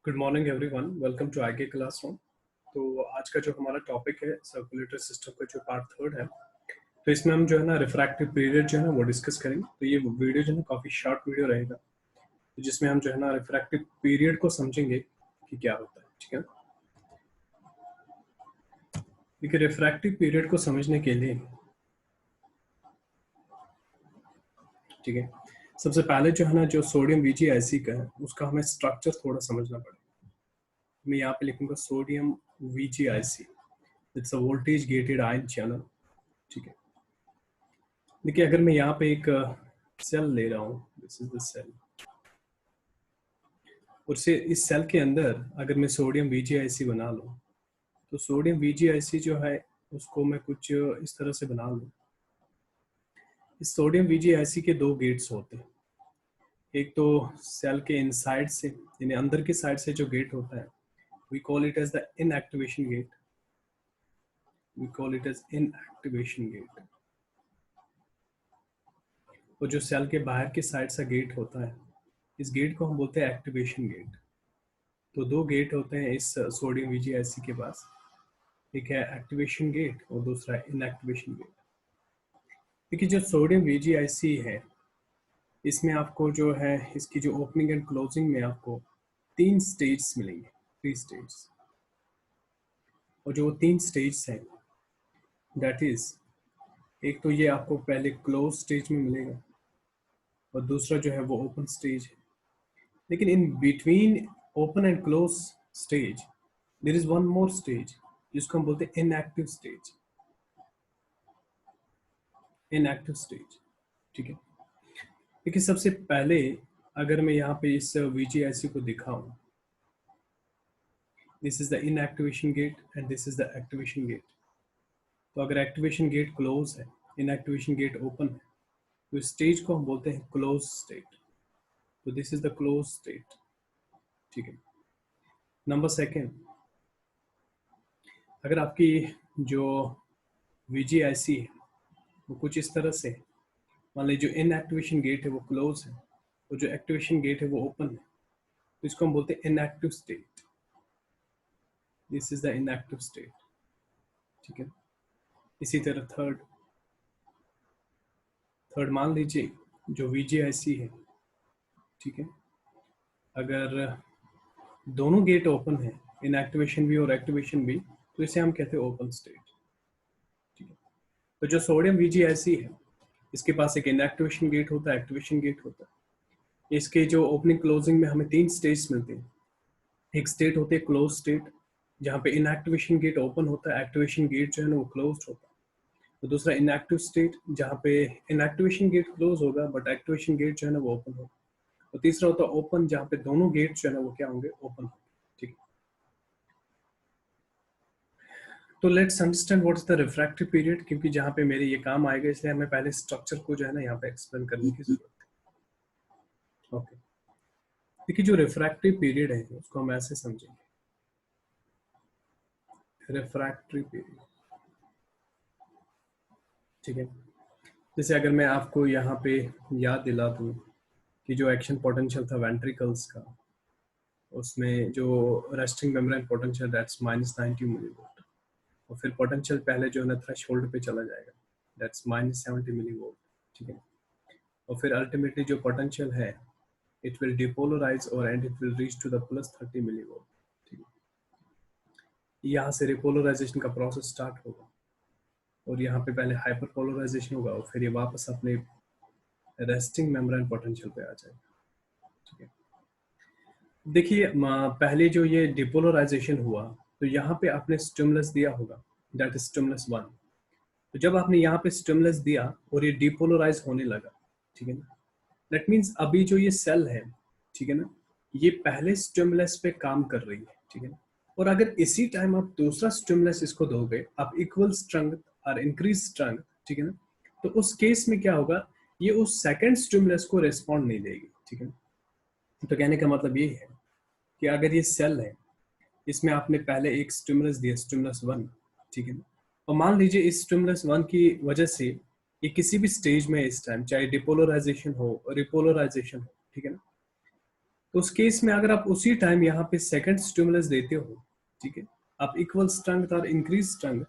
Good morning everyone, welcome to IK classroom. तो आज का जो हमारा टॉपिक है सर्कुलेटरी सिस्टम का जो पार्ट थर्ड है, तो इसमें हम जो है ना रिफ्रैक्टिव पीरियड जो है ना वो डिस्कस करेंगे। तो ये वीडियो जो है ना काफ़ी शॉर्ट वीडियो रहेगा, तो जिसमें हम जो है ना रिफ्रैक्टिव पीरियड को समझेंगे कि क्या होता है। ठीक है, देखिए रिफ्रैक्टिव पीरियड को समझने के लिए, ठीक है, सबसे पहले जो है ना जो सोडियम VgIC का है उसका हमें स्ट्रक्चर थोड़ा समझना पड़ेगा। मैं यहाँ पे लिखूंगा sodium VgIC, it's a voltage gated ion channel. ठीक है, देखिए अगर मैं यहाँ पे एक सेल ले रहा हूँ, दिस इज द सेल, और से इस सेल के अंदर अगर मैं सोडियम VgIC बना लूँ, तो सोडियम VgIC जो है उसको मैं कुछ इस तरह से बना लूँ। इस सोडियम VgIC के दो गेट्स होते हैं, एक तो सेल के इनसाइड से यानी अंदर की साइड से जो गेट होता है we call it as the inactivation gate, we call it as inactivation gate. और जो सेल के बाहर की साइड से गेट होता है, इस गेट को हम बोलते हैं एक्टिवेशन गेट। तो दो गेट होते हैं इस सोडियम VgIC के पास, एक है एक्टिवेशन गेट और दूसरा है इनएक्टिवेशन गेट। देखिए जो सोडियम VgIC है, इसमें आपको जो है इसकी जो ओपनिंग एंड क्लोजिंग में आपको 3 स्टेज मिलेंगे, 3 स्टेज। और जो 3 स्टेज हैं दैट इज, एक तो ये आपको पहले क्लोज स्टेज में मिलेगा और दूसरा जो है वो ओपन स्टेज है। लेकिन in between open and close stage there is one more stage जिसको हम बोलते हैं इनएक्टिव स्टेज, इनएक्टिव स्टेज। ठीक है, देखिए सबसे पहले अगर मैं यहाँ पे इस VgIC को दिखाऊं, this is the inactivation gate and this is the activation gate. तो अगर एक्टिवेशन गेट क्लोज है, इनएक्टिवेशन गेट ओपन है, तो इस स्टेज को हम बोलते हैं क्लोज स्टेट। तो this is the close state. ठीक है, नंबर सेकेंड, अगर आपकी जो VgIC है वो कुछ इस तरह से, मान लीजिए जो इनएक्टिवेशन गेट है वो क्लोज है और जो एक्टिवेशन गेट है वो ओपन है, तो इसको हम बोलते हैं inactive state. This is the inactive state. ठीक है, इसी तरह थर्ड मान लीजिए जो VgIC है, ठीक है, अगर दोनों गेट ओपन है, इनएक्टिवेशन भी और एक्टिवेशन भी, तो इसे हम कहते हैं ओपन स्टेट। ठीक है, तो जो सोडियम VgIC है इसके पास एक इनएक्टिवेशन गेट होता है, एक्टिवेशन गेट होता है। इसके जो ओपनिंग क्लोजिंग में हमें 3 स्टेज मिलते हैं। एक स्टेट होती है क्लोज स्टेट, जहाँ पे इनएक्टिवेशन गेट ओपन होता है, एक्टिवेशन गेट जो है ना वो क्लोज होता है। तो दूसरा इनएक्टिव स्टेट, जहाँ पे इनएक्टिवेशन गेट क्लोज होगा बट एक्टिवेशन गेट जो है ना वो ओपन होगा। और तीसरा होता है ओपन, जहाँ पे दोनों गेट जो है ना वो क्या होंगे, ओपन होंगे। ठीक है, तो let's understand what is the refractory period, क्योंकि जहाँ पे मेरे ये काम आएगा इसलिए हमें पहले स्ट्रक्चर को जो है ना यहाँ पे एक्सप्लेन करने की जरूरत है। ओके, देखिए जो रिफ्रैक्टिव पीरियड है उसको हम ऐसे समझेंगे, रिफ्रैक्टिव पीरियड। ठीक है, जैसे अगर मैं आपको यहाँ पे याद दिला दूँ कि जो एक्शन पोटेंशियल था वेंट्रिकल्स का, उसमें जो resting membrane potential that's -90 millivolt, और फिर पोटेंशियल पहले जो है ना थ्रेशोल्ड पे चला जाएगा, दैट्स -70 मिलीवोल्ट। ठीक है, और फिर अल्टीमेटली जो पोटेंशियल है इट विल डिपोलराइज और and it will reach to the +30 millivolt. ठीक है, यहाँ से रिपोलराइजेशन का प्रोसेस स्टार्ट होगा और यहाँ पे पहले हाइपर पोलराइजेशन होगा और फिर ये वापस अपने रेस्टिंग मेम्ब्रेन पोटेंशियल पे आ जाएगा। ठीक है, देखिए पहले जो ये डिपोलराइजेशन हुआ तो यहाँ पे आपने स्टिमुलस दिया होगा, दैट इज स्टिमुलस 1। तो जब आपने यहाँ पे स्टिमुलस दिया और ये डिपोलराइज होने लगा, ठीक है ना, दैट मीन्स अभी जो ये सेल है, ठीक है ना, ये पहले स्टिमुलस पे काम कर रही है। ठीक है ना, और अगर इसी टाइम आप दूसरा स्टिमुलस इसको दोगे, आप इक्वल स्ट्रेंथ और इंक्रीज स्ट्रेंथ, ठीक है ना, तो उस केस में क्या होगा, ये उस सेकंड स्टिमुलस को रिस्पॉन्ड नहीं देगी। ठीक है, तो कहने का मतलब ये है कि अगर ये सेल है, इसमें आपने पहले एक स्टिमुलस दिया, स्टिमुलस 1, ठीक है ना, और मान लीजिए इस स्टिमुलस 1 की वजह से ये किसी भी स्टेज में इस टाइम, चाहे डिपोलराइजेशन हो, रिपोलराइजेशन हो, ठीक है ना, तो उस केस में अगर आप उसी टाइम यहाँ पे सेकंड स्टिमुलस देते हो, ठीक है, आप इक्वल स्ट्रेंथ और इंक्रीज स्ट्रेंथ,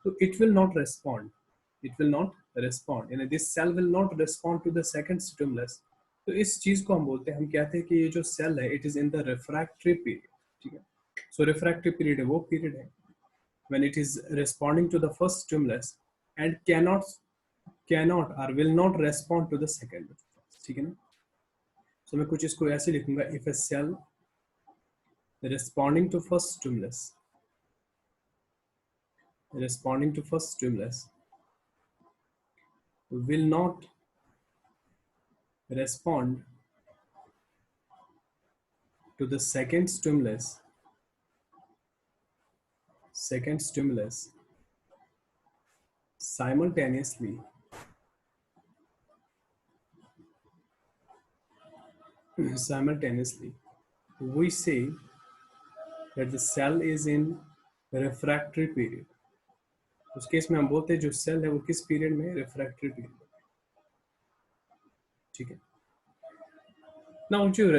तो it will not respond, it will not respond, यानी this cell will not respond to the second stimulus. तो इस चीज को हम बोलते हैं, हम कहते हैं कि ये जो सेल है it is in the refractory period, ठीक है। सो रिफ्रैक्टरी पीरियड है वो पीरियड है when it is responding to the first stimulus and cannot or will not respond to the second, ठीक है ना। तो मैं कुछ इसको ऐसे लिखूंगा, if a cell responding to first stimulus will not respond to the second stimulus simultaneously, we say that the cell is in refractory period। उस केस में हम बोलते हैं जो सेल है वो किस पीरियड में, रिफ्रैक्टरी पीरियड, ठीक है ना। जो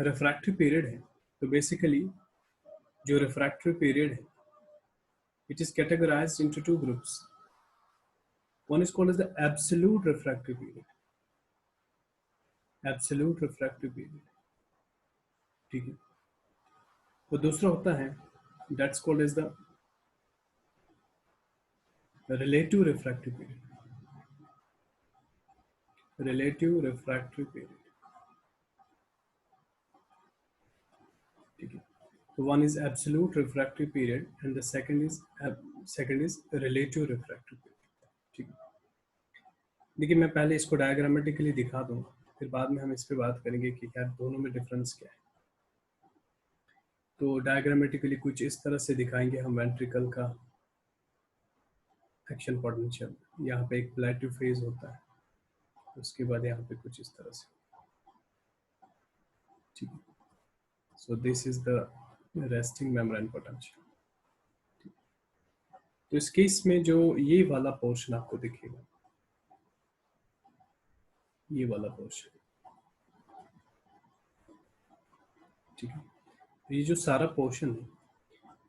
रिफ्रैक्टरी पीरियड है, तो बेसिकली जो रिफ्रैक्टरी पीरियड है, it is categorized into two groups. One is called as the absolute refractory period, ठीक है। और दूसरा होता है that's called as the relative refractory period, ठीक है। So one is absolute refractory period and the second is relative refractory period, ठीक है। देखिए मैं पहले इसको डायग्रामेटिकली दिखा दूँ, फिर बाद में हम इस पे बात करेंगे कि क्या दोनों में डिफरेंस क्या है। तो डायग्रामेटिकली कुछ इस तरह से दिखाएंगे हम वेंट्रिकल का एक्शन पोटेंशियल। यहाँ पे एक प्लेटिव फेज होता है, उसके बाद यहाँ पे कुछ इस तरह से, ठीक है। So this is the resting membrane potential. तो इस केस में जो ये वाला पोर्शन आपको दिखेगा, ये वाला पोर्शन, ठीक है, ये जो सारा पोर्शन है,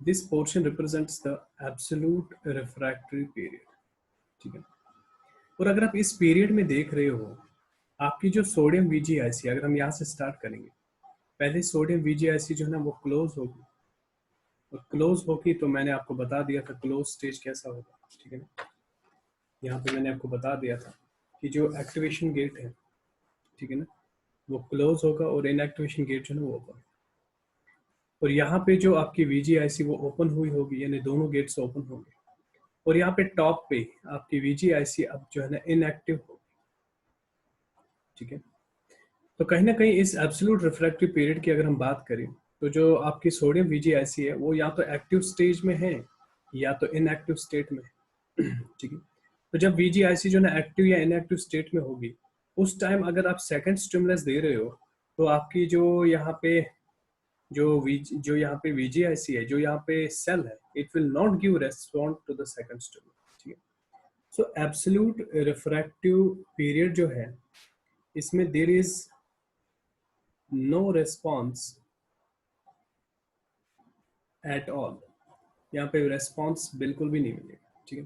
this portion represents the absolute refractory period, ठीक है। और अगर आप इस पीरियड में देख रहे हो, आपकी जो सोडियम वीजीआईसी, अगर हम यहाँ से स्टार्ट करेंगे, पहले सोडियम वीजीआईसी जो है ना वो क्लोज होगी, और क्लोज होगी तो मैंने आपको बता दिया था क्लोज स्टेज कैसा होगा, ठीक है ना। यहाँ पे मैंने आपको बता दिया था कि जो एक्टिवेशन गेट है, ठीक है ना, वो क्लोज होगा और इनएक्टिवेशन गेट जो है वो ओपन। और यहाँ पे जो आपकी वीजीआईसी वो ओपन हुई होगी, यानी दोनों गेट्स ओपन होंगे, और यहाँ पे टॉप पे आपकी वीजीआईसी अब जो है ना इनएक्टिव होगी, ठीक है। तो कहीं ना कहीं इस एब्सोल्यूट रिफ्रैक्टिव पीरियड की अगर हम बात करें, तो जो आपकी सोडियम वीजीआईसी है वो या तो एक्टिव स्टेज में है या तो इनएक्टिव स्टेट में है, ठीक है। तो जब वीजीआईसी जो है एक्टिव या इनएक्टिव स्टेट में होगी, उस टाइम अगर आप सेकंड स्टिमुलस दे रहे हो, तो आपकी जो यहाँ पे जो यहाँ पे वीजीआईसी है, जो यहाँ पे सेल है, it will not give respond to the second stimulus, ठीक है। सो एब्सोल्यूट रिफ्रैक्टिव पीरियड जो है, इसमें there is no response at all, यहाँ पे रेस्पॉन्स बिल्कुल भी नहीं मिलेगा, ठीक है।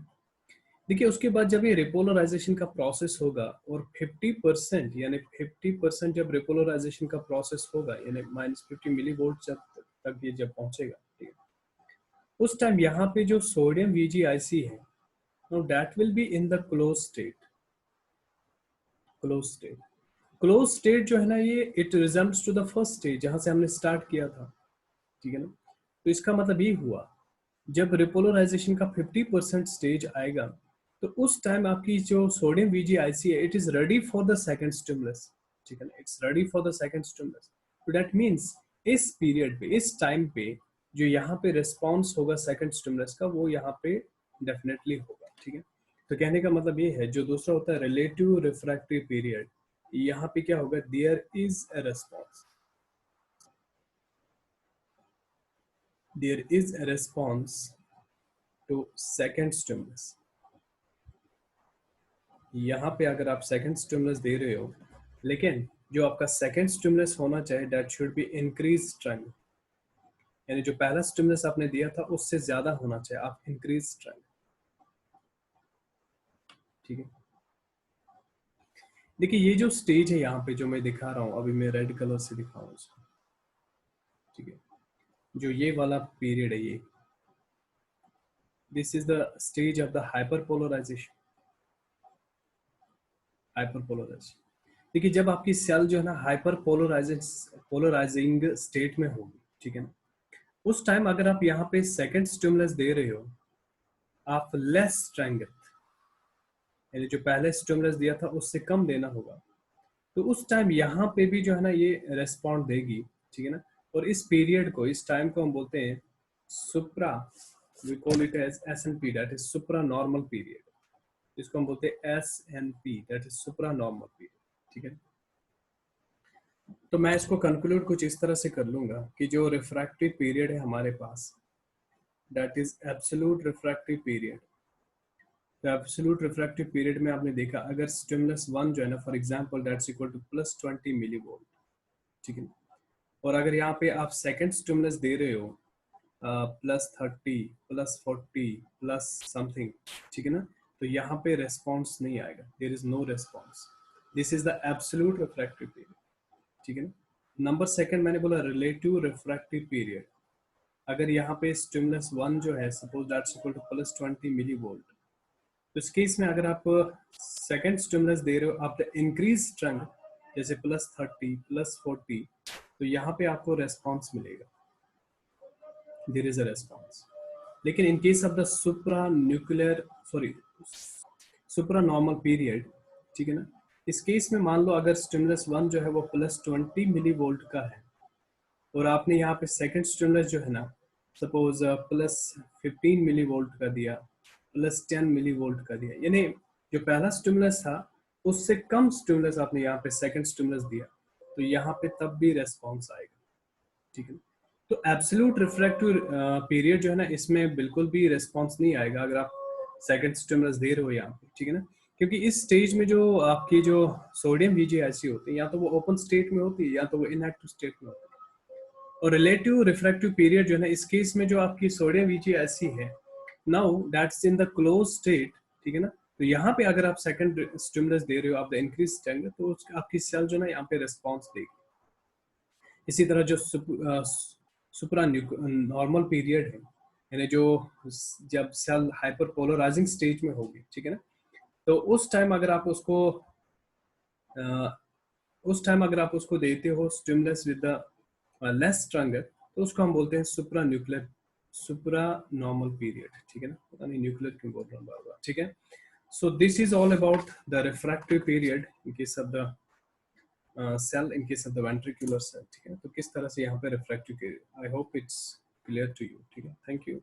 देखिए उसके बाद जब ये रिपोलराइजेशन का प्रोसेस होगा और 50% यानी 50% जब रिपोलराइजेशन का प्रोसेस होगा, यानी -50 मिलीवोल्ट तक ये जब पहुंचेगा, ठीक है, उस टाइम यहाँ पे जो सोडियम वीजीआईसी है, now that will be in the close state. Close state जो है ना, ये it results to the first stage जहां से हमने स्टार्ट किया था, ठीक है ना। तो इसका मतलब ये हुआ, जब रिपोलराइजेशन का 50% स्टेज आएगा, तो उस टाइम आपकी जो सोडियम वीजीआईसी है, it is ready for the second stimulus, ठीक है ना, it's ready for the second stimulus. तो दैट मींस इस पीरियड पे, इस टाइम पे जो यहाँ पे रिस्पॉन्स होगा सेकंड स्टिमुलस का, वो यहाँ पे डेफिनेटली होगा, ठीक है। तो कहने का मतलब ये है, जो दूसरा होता है रिलेटिव रिफ्रैक्टरी पीरियड, यहाँ पे क्या होगा, there is a response, to second stimulus. यहाँ पे अगर आप सेकंड स्टिमुलस दे रहे हो, लेकिन जो आपका सेकेंड स्टिमुलस होना चाहिए that should be increase strength, यानी जो पहला स्टिमुलस आपने दिया था उससे ज्यादा होना चाहिए, आप इंक्रीज स्ट्रेंथ। ठीक है, देखिए ये जो स्टेज है यहाँ पे जो मैं दिखा रहा हूँ, अभी मैं रेड कलर से दिखा रहा हूँ इसको। ठीक है, जो ये वाला पीरियड है ये, this is the stage of the hyperpolarisation. Hyperpolarisation, देखिए जब आपकी सेल जो है ना हाइपर पोलराइजिंग स्टेट में होगी, ठीक है ना, उस टाइम अगर आप यहाँ पे सेकंड स्टिमुलस दे रहे हो, आप लेस स्ट्रेंथ, यानी जो पहले स्टिमुलस दिया था उससे कम देना होगा, तो उस टाइम यहाँ पे भी जो है ना ये रेस्पॉन्ड देगी। ठीक है ना, और इस पीरियड को, इस टाइम को हम बोलते हैं supra, we call it as SNP, that is supra normal period. इसको हम बोलते हैं SNP, that is supra normal period. ठीक है, तो मैं इसको कंक्लूड कुछ इस तरह से कर लूंगा कि जो रिफ्रैक्टिव पीरियड है हमारे पास, that is absolute refractive period. तो एब्सोल्यूट रिफ्रैक्टिव पीरियड में आपने देखा अगर स्टिमुलस 1 जो है ना, for example that's equal to +20 millivolt, ठीक है, और अगर यहाँ पे आप सेकंड स्टिमुलस दे रहे हो +30, +40, प्लस समथिंग, ठीक है ना, तो यहाँ पे रेस्पॉन्स नहीं आएगा, there is no response. This is the absolute refractive period. ठीक है ना, नंबर सेकंड मैंने बोला रिलेटिव रिफ्रैक्टिव पीरियड। अगर यहाँ पे स्टिमुलस 1 जो है suppose that's equal to +20 millivolt, तो इस केस में अगर आप सेकंड स्टिमुलस दे रहे हो आप द इंक्रीज स्ट्रेंथ, जैसे +30, +40, तो यहाँ पे आपको रेस्पॉन्स मिलेगा, देयर इज अ रेस्पॉन्स। लेकिन in case of the supra nuclear, sorry, supra normal period, ठीक है ना, इस केस में मान लो अगर स्टिमुलस 1 जो है वो +20 मिलीवोल्ट का है, और आपने यहाँ पे सेकंड स्टिमुलस जो है ना सपोज +15 मिलीवोल्ट का दिया, +10 मिलीवोल्ट का दिया, यानी जो पहला स्टिमुलस था उससे कम स्टिमुलस आपने यहाँ पे सेकंड स्टिमुलस दिया, तो यहाँ पे तब भी रेस्पॉन्स आएगा। ठीक है, तो एब्सोल्यूट रिफ्रैक्टिव पीरियड जो है ना इसमें बिल्कुल भी रेस्पॉन्स नहीं आएगा अगर आप सेकंड स्टिमुलस दे रहे हो यहाँ पे। ठीक है ना, क्योंकि इस स्टेज में जो आपकी जो सोडियम VGIC होती है या तो वो ओपन स्टेट में होती है या तो वो इनएक्टिव स्टेट में होती है। और रिलेटिव रिफ्रैक्टिव पीरियड जो है ना इस केस में जो आपकी सोडियम VGIC है now that's in the close state. ठीक है ना, तो यहाँ पे अगर आप सेकंड स्टिमुलस दे रहे हो, आप द इंक्रीज स्टेंगे, तो आपकी सेल जो है ना यहाँ पे रेस्पॉन्स देगी। इसी तरह जो सुप्रा नॉर्मल पीरियड है, यानी जो जब सेल हाइपर पोलराइजिंग स्टेज में होगी, ठीक है ना, तो उस टाइम अगर आप उसको देते हो stimulus with the less strength, तो उसको हम बोलते हैं सुप्रा नॉर्मल पीरियड। ठीक है ना, पता नहीं न्यूक्लियर क्यों बोल रहा हूँ बार बार। ठीक है, so this is all about the refractory period in case of the cell, in case of the ventricular cell. ठीक है, तो किस तरह से यहाँ पे refractory period, I hope it's clear to you. ठीक है, थैंक यू।